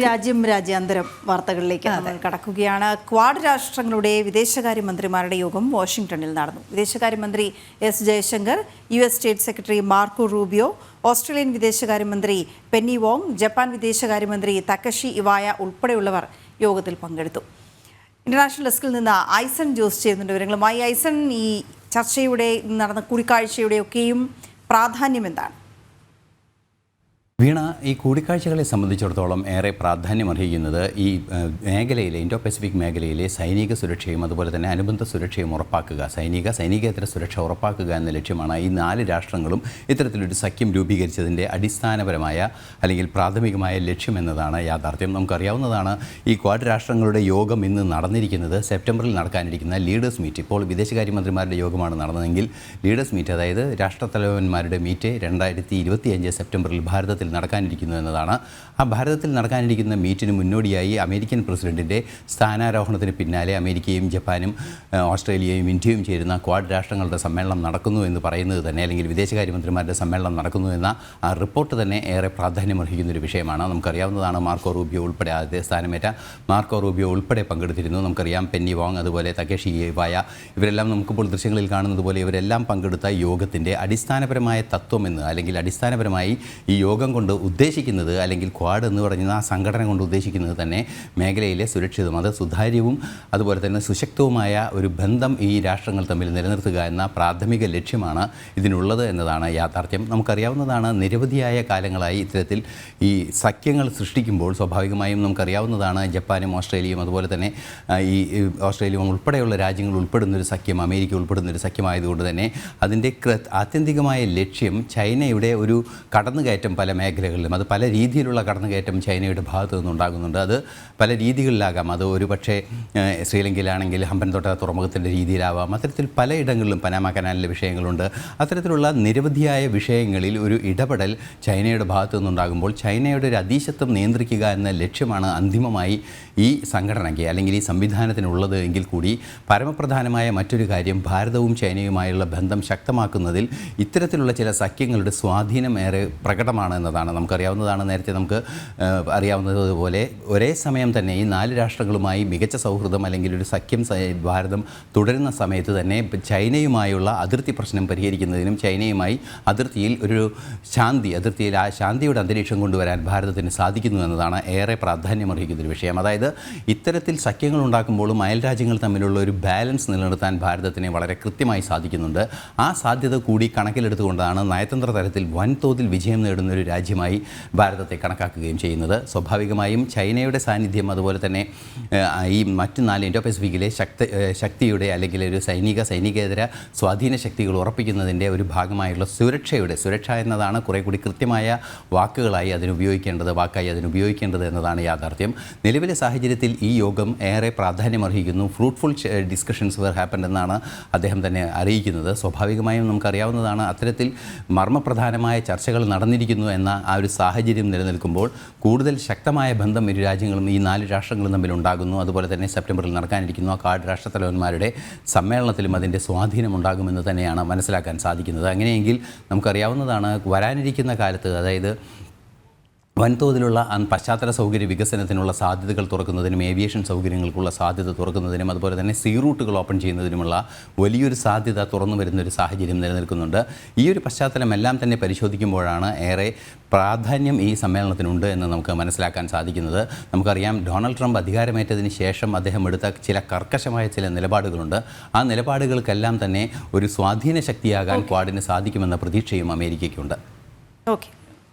രാജ്യാന്തര വാർത്തകളിലേക്ക് നമ്മൾ കടക്കുകയാണ്. ക്വാഡ് രാഷ്ട്രങ്ങളുടെ വിദേശകാര്യമന്ത്രിമാരുടെ യോഗം വാഷിംഗ്ടണിൽ നടന്നു. വിദേശകാര്യമന്ത്രി S Jaishankar, US state secretary Marco Rubio, Australian വിദേശകാര്യമന്ത്രി പെന്നി വോങ്, ജപ്പാൻ വിദേശകാര്യമന്ത്രി തകഷി ഇവായ ഉൾപ്പെടെയുള്ളവർ യോഗത്തിൽ പങ്കെടുത്തു. ഇന്റർനാഷണൽ ഡെസ്കിൽ നിന്ന് ഐസൺ ജോസ് ചേരുന്നുണ്ട് വിവരങ്ങളുമായി. ഐസൺ, ഈ ചർച്ചയുടെ നടന്ന കൂടിക്കാഴ്ചയുടെയൊക്കെയും പ്രാധാന്യം എന്താണ്? വീണ, ഈ കൂടിക്കാഴ്ചകളെ സംബന്ധിച്ചിടത്തോളം ഏറെ പ്രാധാന്യമർഹിക്കുന്നത് ഈ മേഖലയിലെ ഇൻഡോ പസഫിക് മേഖലയിലെ സൈനിക സുരക്ഷയും അതുപോലെ തന്നെ അനുബന്ധ സുരക്ഷയും ഉറപ്പാക്കുക, സൈനികേതര സുരക്ഷ ഉറപ്പാക്കുക എന്ന ലക്ഷ്യമാണ് ഈ 4 രാഷ്ട്രങ്ങളും ഇത്തരത്തിലൊരു സഖ്യം രൂപീകരിച്ചതിൻ്റെ അടിസ്ഥാനപരമായ അല്ലെങ്കിൽ പ്രാഥമികമായ ലക്ഷ്യം എന്നതാണ് യാഥാർത്ഥ്യം. നമുക്കറിയാവുന്നതാണ്, ഈ ക്വാഡ് രാഷ്ട്രങ്ങളുടെ യോഗം ഇന്ന് നടന്നിരിക്കുന്നത് സെപ്റ്റംബറിൽ നടക്കാനിരിക്കുന്ന ലീഡേഴ്സ് മീറ്റ്. ഇപ്പോൾ വിദേശകാര്യമന്ത്രിമാരുടെ യോഗമാണ് നടന്നതെങ്കിൽ ലീഡേഴ്സ് മീറ്റ്, അതായത് രാഷ്ട്രത്തലവന്മാരുടെ മീറ്റ് 2025 സെപ്റ്റംബറിൽ ഭാരതത്തിൽ നടക്കാനിരിക്കുന്നു എന്നതാണ്. ആ ഭാരതത്തിൽ നടക്കാനിരിക്കുന്ന മീറ്റിന് മുന്നോടിയായി അമേരിക്കൻ പ്രസിഡന്റിൻ്റെ സ്ഥാനാരോഹണത്തിന് പിന്നാലെ അമേരിക്കയും ജപ്പാനും ഓസ്ട്രേലിയയും ഇന്ത്യയും ചേരുന്ന ക്വാഡ് രാഷ്ട്രങ്ങളുടെ സമ്മേളനം നടക്കുന്നു എന്ന് പറയുന്നത് തന്നെ, അല്ലെങ്കിൽ വിദേശകാര്യമന്ത്രിമാരുടെ സമ്മേളനം നടക്കുന്നു എന്ന ആ റിപ്പോർട്ട് തന്നെ ഏറെ പ്രാധാന്യമർഹിക്കുന്നൊരു വിഷയമാണ്. നമുക്കറിയാവുന്നതാണ്, മാർക്കോ റൂബിയോ ഉൾപ്പെടെ ആദ്യ സ്ഥാനമേറ്റ മാർക്കോ റൂബിയോ ഉൾപ്പെടെ പങ്കെടുത്തിരുന്നു. നമുക്കറിയാം പെന്നി വോങ്, അതുപോലെ തകഷി ഇവായ, ഇവരെല്ലാം നമുക്കിപ്പോൾ ദൃശ്യങ്ങളിൽ കാണുന്നത് പോലെ ഇവരെല്ലാം പങ്കെടുത്ത യോഗത്തിൻ്റെ അടിസ്ഥാനപരമായ തത്വമെന്ന്, അല്ലെങ്കിൽ അടിസ്ഥാനപരമായി ഈ യോഗം കൊണ്ട് ഉദ്ദേശിക്കുന്നത്, അല്ലെങ്കിൽ ക്വാഡ് എന്ന് പറയുന്ന ആ സംഘടന കൊണ്ട് ഉദ്ദേശിക്കുന്നത് തന്നെ മേഖലയിലെ സുരക്ഷിതവും അത് സുതാര്യവും അതുപോലെ തന്നെ സുശക്തവുമായ ഒരു ബന്ധം ഈ രാഷ്ട്രങ്ങൾ തമ്മിൽ നിലനിർത്തുക എന്ന പ്രാഥമിക ലക്ഷ്യമാണ് ഇതിനുള്ളത് എന്നതാണ് യാഥാർത്ഥ്യം. നമുക്കറിയാവുന്നതാണ്, നിരവധിയായ കാലങ്ങളായി ഇത്തരത്തിൽ ഈ സഖ്യങ്ങൾ സൃഷ്ടിക്കുമ്പോൾ സ്വാഭാവികമായും നമുക്കറിയാവുന്നതാണ്, ജപ്പാനും ഓസ്ട്രേലിയയും അതുപോലെ തന്നെ ഈ ഓസ്ട്രേലിയയും ഉൾപ്പെടെയുള്ള രാജ്യങ്ങൾ ഉൾപ്പെടുന്നൊരു സഖ്യം, അമേരിക്ക ഉൾപ്പെടുന്നൊരു സഖ്യമായതുകൊണ്ട് തന്നെ അതിൻ്റെ ആത്യന്തികമായ ലക്ഷ്യം ചൈനയുടെ ഒരു കടന്നുകയറ്റം പല മേഖലകളിലും, അത് പല രീതിയിലുള്ള കടന്നുകയറ്റം ചൈനയുടെ ഭാഗത്തു നിന്നുണ്ടാകുന്നുണ്ട്. അത് പല രീതികളിലാകാം. അത് ഒരു പക്ഷേ ശ്രീലങ്കയിലാണെങ്കിൽ ഹമ്പൻതോട്ട തുറമുഖത്തിൻ്റെ രീതിയിലാവാം. അത്തരത്തിൽ പലയിടങ്ങളിലും പനാമ കനാലിലെ വിഷയങ്ങളുണ്ട്. അത്തരത്തിലുള്ള നിരവധിയായ വിഷയങ്ങളിൽ ഒരു ഇടപെടൽ ചൈനയുടെ ഭാഗത്തു നിന്നുണ്ടാകുമ്പോൾ ചൈനയുടെ ഒരു അധീശത്വം നിയന്ത്രിക്കുക എന്ന ലക്ഷ്യമാണ് അന്തിമമായി ഈ സംഘടനയ്ക്ക് അല്ലെങ്കിൽ ഈ സംവിധാനത്തിനുള്ളത് എങ്കിൽ കൂടി പരമപ്രധാനമായ മറ്റൊരു കാര്യം ഭാരതവും ചൈനയുമായുള്ള ബന്ധം ശക്തമാക്കുന്നതിൽ ഇത്തരത്തിലുള്ള ചില സഖ്യങ്ങളുടെ സ്വാധീനം ഏറെ പ്രകടമാണ് എന്നതാണ്. നമുക്കറിയാവുന്നതാണ്, നേരത്തെ നമുക്ക് അറിയാവുന്നതുപോലെ ഒരേ സമയം തന്നെ ഈ 4 രാഷ്ട്രങ്ങളുമായി മികച്ച സൗഹൃദം അല്ലെങ്കിൽ ഒരു സഖ്യം ഭാരതം തുടരുന്ന സമയത്ത് തന്നെ ചൈനയുമായുള്ള അതിർത്തി പ്രശ്നം പരിഹരിക്കുന്നതിനും ചൈനയുമായി അതിർത്തിയിൽ ആ ശാന്തിയുടെ അന്തരീക്ഷം കൊണ്ടുവരാൻ ഭാരതത്തിന് സാധിക്കുന്നു എന്നതാണ് ഏറെ പ്രാധാന്യമർഹിക്കുന്നൊരു വിഷയം. അതായത് ഇത്തരത്തിൽ സഖ്യങ്ങൾ ഉണ്ടാക്കുമ്പോഴും അയൽ രാജ്യങ്ങൾ തമ്മിലുള്ള ഒരു ബാലൻസ് നിലനിർത്താൻ ഭാരതത്തിന് വളരെ കൃത്യമായി സാധിക്കുന്നുണ്ട്. ആ സാധ്യത കൂടി കണക്കിലെടുത്തുകൊണ്ടാണ് നയതന്ത്ര തലത്തിൽ വൻതോതിൽ വിജയം നേടുന്ന ഒരു രാജ്യമായി ഭാരതത്തെ കണക്കാക്കുകയും ചെയ്യുന്നത്. സ്വാഭാവികമായും ചൈനയുടെ സാന്നിധ്യം അതുപോലെ തന്നെ ഈ മറ്റ് 4 ഇൻഡോ പസഫിക്കിലെ ശക്തിയുടെ അല്ലെങ്കിൽ ഒരു സൈനികേതര സ്വാധീന ശക്തികൾ ഉറപ്പിക്കുന്നതിൻ്റെ ഒരു ഭാഗമായുള്ള സുരക്ഷ എന്നതാണ് കുറേ കൂടി കൃത്യമായ വാക്കായി അതിനുപയോഗിക്കേണ്ടത് എന്നതാണ് യാഥാർത്ഥ്യം. നിലവിലെ സാഹചര്യത്തിൽ ഈ യോഗം ഏറെ പ്രാധാന്യമർഹിക്കുന്നു. ഫ്രൂട്ട്ഫുൾ ഡിസ്കഷൻസ് വെർ ഹാപ്പൻഡ് എന്നാണ് അദ്ദേഹം തന്നെ അറിയിക്കുന്നത്. സ്വാഭാവികമായും നമുക്കറിയാവുന്നതാണ്, അത്തരത്തിൽ മർമ്മപ്രധാനമായ ചർച്ചകൾ നടന്നിരിക്കുന്നു എന്ന ആ ഒരു സാഹചര്യം നിലനിൽക്കുമ്പോൾ കൂടുതൽ ശക്തമായ ബന്ധം ഇരു രാജ്യങ്ങളും ഈ 4 രാഷ്ട്രങ്ങളും തമ്മിൽ ഉണ്ടാകുന്നു. അതുപോലെ തന്നെ സെപ്റ്റംബറിൽ നടക്കാനിരിക്കുന്നു ആ ക്വാഡ് രാഷ്ട്രത്തലവന്മാരുടെ സമ്മേളനത്തിലും അതിൻ്റെ സ്വാധീനം ഉണ്ടാകുമെന്ന് തന്നെയാണ് മനസ്സിലാക്കാൻ സാധിക്കുന്നത്. അങ്ങനെയെങ്കിൽ നമുക്കറിയാവുന്നതാണ്, വരാനിരിക്കുന്ന കാലത്ത്, അതായത് വൻതോതിലുള്ള പശ്ചാത്തല സൗകര്യ വികസനത്തിനുള്ള സാധ്യതകൾ തുറക്കുന്നതിനും ഏവിയേഷൻ സൗകര്യങ്ങൾക്കുള്ള സാധ്യത തുറക്കുന്നതിനും അതുപോലെ തന്നെ സീ റൂട്ടുകൾ ഓപ്പൺ ചെയ്യുന്നതിനുമുള്ള വലിയൊരു സാധ്യത തുറന്നു വരുന്നൊരു സാഹചര്യം നിലനിൽക്കുന്നുണ്ട്. ഈ ഒരു പശ്ചാത്തലമെല്ലാം തന്നെ പരിശോധിക്കുമ്പോഴാണ് ഏറെ പ്രാധാന്യം ഈ സമ്മേളനത്തിനുണ്ട് എന്ന് നമുക്ക് മനസ്സിലാക്കാൻ സാധിക്കുന്നത്. നമുക്കറിയാം, ഡൊണാൾഡ് ട്രംപ് അധികാരമേറ്റതിന് ശേഷം അദ്ദേഹം എടുത്ത ചില കർക്കശമായ ചില നിലപാടുകളുണ്ട്. ആ നിലപാടുകൾക്കെല്ലാം തന്നെ ഒരു സ്വാധീന ശക്തിയാകാൻ ക്വാഡിന് സാധിക്കുമെന്ന പ്രതീക്ഷയും അമേരിക്കയ്ക്കുണ്ട്. ഓക്കെ,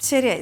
ശരി.